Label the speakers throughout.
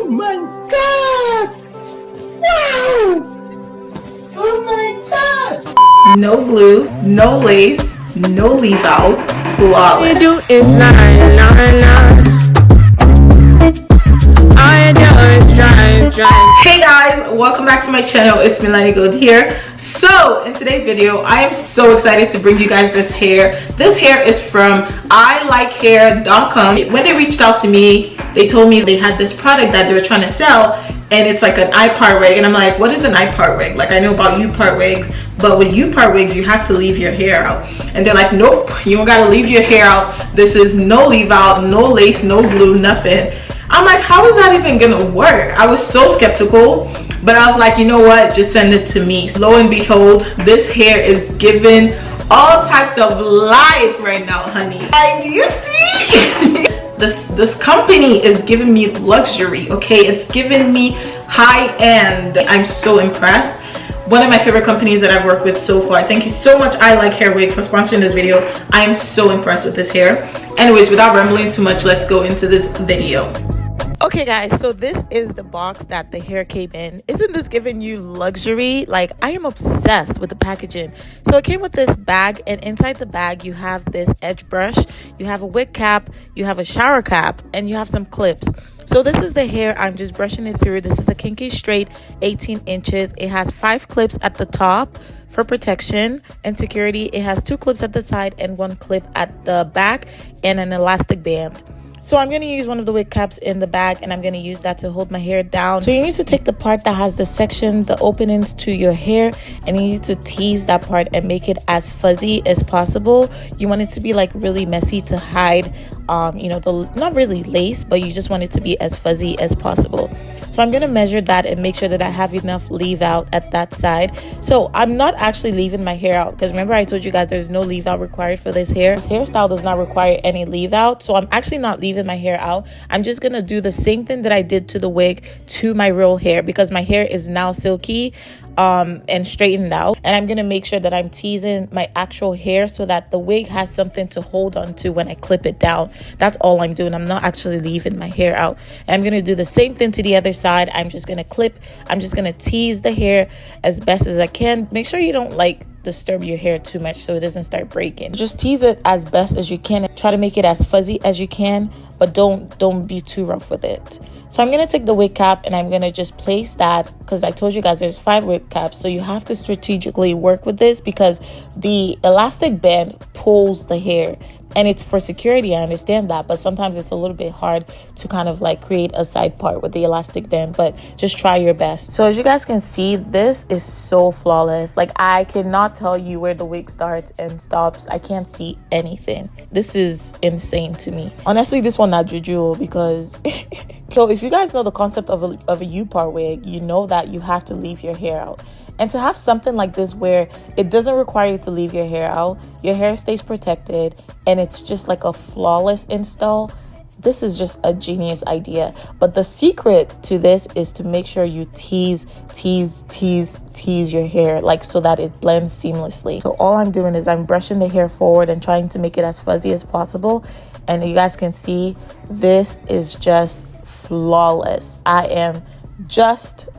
Speaker 1: Oh my god! Wow! Oh my god! No glue, no lace, no leave out, flawless.
Speaker 2: All you do is lie. All you do is drive.
Speaker 1: Hey guys, welcome back to my channel. It's Milani Gold here. So in today's video, I am so excited to bring you guys this hair. This hair is from ilikehair.com. When they reached out to me, they told me they had this product that they were trying to sell, and it's like an U-part wig. And I'm like, what is an U-part wig? Like, I know about U-part wigs, but with U-part wigs, you have to leave your hair out. And they're like, nope, you don't gotta leave your hair out. This is no leave out, no lace, no glue, nothing. I'm like, how is that even gonna work? I was so skeptical, but I was like, you know what, just send it to me. Lo and behold, this hair is giving all types of life right now, honey. Like, do you see? This company is giving me luxury, okay? It's giving me high end. I'm so impressed. One of my favorite companies that I've worked with so far. Thank you so much, I Like Hair Wig, for sponsoring this video. I am so impressed with this hair. Anyways, without rambling too much, let's go into this video.
Speaker 3: Okay guys, so this is the box that the hair came in. Isn't this giving you luxury? Like, I am obsessed with the packaging. So it came with this bag, and inside the bag you have this edge brush, you have a wig cap, you have a shower cap, and you have some clips. So this is the hair. I'm just brushing it through. This is the Kinky straight 18 inches. It has 5 clips at the top for protection and security. It has 2 clips at the side and 1 clip at the back and an elastic band. So I'm going to use one of the wig caps in the bag, and I'm going to use that to hold my hair down. So you need to take the part that has the section, the openings to your hair, and you need to tease that part and make it as fuzzy as possible. You want it to be like really messy to hide, you know, the not really lace, but you just want it to be as fuzzy as possible. So I'm going to measure that and make sure that I have enough leave out at that side. So I'm not actually leaving my hair out, because remember I told you guys there's no leave out required for this hair. This hairstyle does not require any leave out. So I'm actually not leaving my hair out. I'm just going to do the same thing that I did to the wig to my real hair, because my hair is now silky and straightened out, and I'm gonna make sure that I'm teasing my actual hair so that the wig has something to hold on to when I clip it down. That's all I'm doing. I'm not actually leaving my hair out. And I'm gonna do the same thing to the other side. I'm just gonna tease the hair as best as I can. Make sure you don't like disturb your hair too much so it doesn't start breaking. Just tease it as best as you can. Try to make it as fuzzy as you can, but don't be too rough with it. So I'm gonna take the wig cap and I'm gonna just place that, because I told you guys there's 5 wig caps, so you have to strategically work with this because the elastic band pulls the hair. And it's for security, I understand that, but sometimes it's a little bit hard to kind of like create a side part with the elastic band, but just try your best. So as you guys can see, this is so flawless. Like, I cannot tell you where the wig starts and stops. I can't see anything. This is insane to me. Honestly, this one not juju, because so if you guys know the concept of a U-part wig, you know that you have to leave your hair out. And to have something like this where it doesn't require you to leave your hair out, your hair stays protected, and it's just like a flawless install, this is just a genius idea. But the secret to this is to make sure you tease your hair, like, so that it blends seamlessly. So all I'm doing is I'm brushing the hair forward and trying to make it as fuzzy as possible. And you guys can see this is just flawless. I am just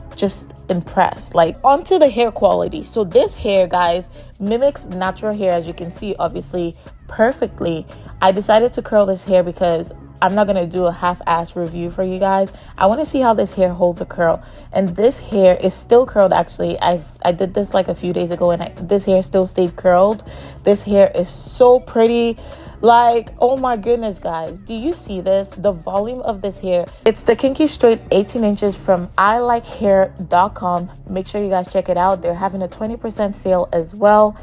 Speaker 3: impressed. Like, onto the hair quality. So this hair, guys, mimics natural hair, as you can see, obviously perfectly. I decided to curl this hair because I'm not gonna do a half-ass review for you guys. I want to see how this hair holds a curl, and this hair is still curled. Actually, I did this like a few days ago, and this hair still stayed curled. This hair is so pretty. Like, oh my goodness, guys, do you see this? The volume of this hair. It's the Kinky straight 18 inches from ilikehair.com. Make sure you guys check it out. They're having a 20% sale as well.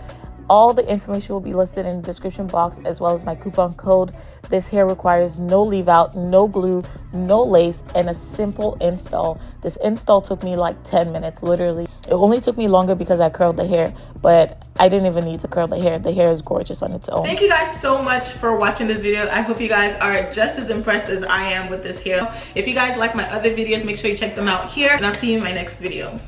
Speaker 3: All the information will be listed in the description box, as well as my coupon code. This hair requires no leave out, no glue, no lace, and a simple install. This install took me like 10 minutes, literally. It only took me longer because I curled the hair, but I didn't even need to curl the hair. The hair is gorgeous on its own.
Speaker 1: Thank you guys so much for watching this video. I hope you guys are just as impressed as I am with this hair. If you guys like my other videos, make sure you check them out here, and I'll see you in my next video.